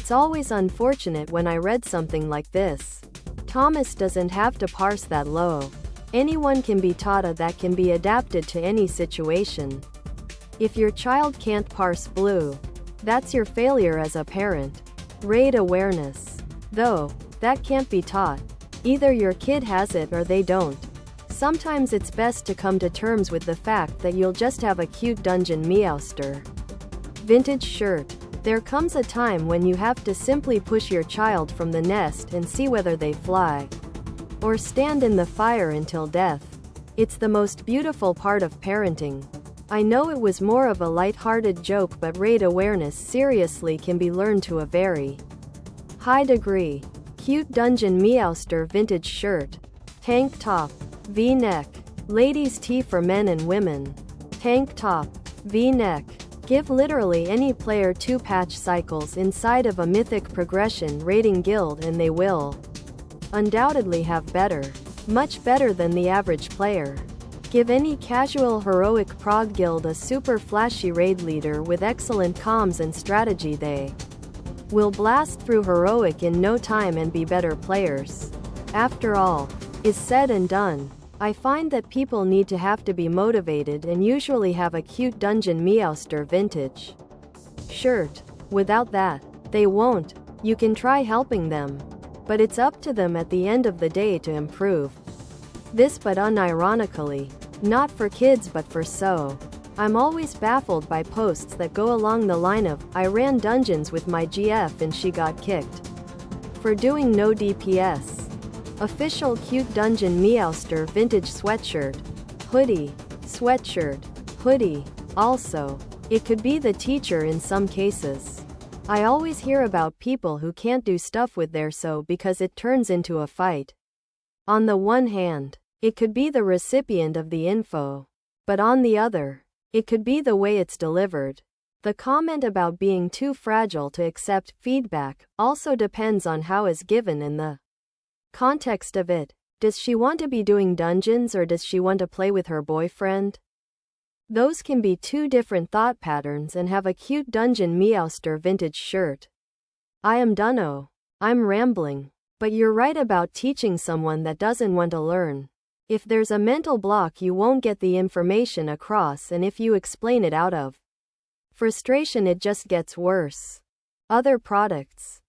It's always unfortunate when I read something like this. Thomas doesn't have to parse that low. Anyone can be taught a that can be adapted to any situation. If your child can't parse blue, that's your failure as a parent. Rate awareness. Though, that can't be taught. Either your kid has it or they don't. Sometimes it's best to come to terms with the fact that you'll just have a cute Dungeon Meowster Vintage Shirt. There comes a time when you have to simply push your child from the nest and see whether they fly or stand in the fire until death. It's the most beautiful part of parenting. I know it was more of a light-hearted joke, but rate awareness seriously can be learned to a very high degree. Cute Dungeon Meowster Vintage Shirt. Tank top. V-neck. Ladies' tee for men and women. Tank top. V-neck. Give literally any player 2 patch cycles inside of a mythic progression rating guild and they will undoubtedly have much better than the average player. Give any casual heroic prog guild a super flashy raid leader with excellent comms and strategy, they will blast through heroic in no time and be better players. After all is said and done, I find that people need to have to be motivated and usually have a cute Dungeon Meowster Vintage Shirt. Without that, they won't. You can try helping them, but it's up to them at the end of the day to improve. This, but unironically, not for kids but for so. I'm always baffled by posts that go along the line of, I ran dungeons with my GF and she got kicked for doing no DPS. Official cute Dungeon Meowster Vintage Sweatshirt. Hoodie. Sweatshirt. Hoodie. Also, it could be the teacher in some cases. I always hear about people who can't do stuff with their so because it turns into a fight. On the one hand, it could be the recipient of the info. But on the other, it could be the way it's delivered. The comment about being too fragile to accept feedback also depends on how it's given and the context of it. Does she want to be doing dungeons or does she want to play with her boyfriend? Those can be two different thought patterns and have a cute Dungeon Meowster Vintage Shirt. I am Dunno. I'm rambling. But you're right about teaching someone that doesn't want to learn. If there's a mental block, you won't get the information across, and if you explain it out of frustration, it just gets worse. Other products.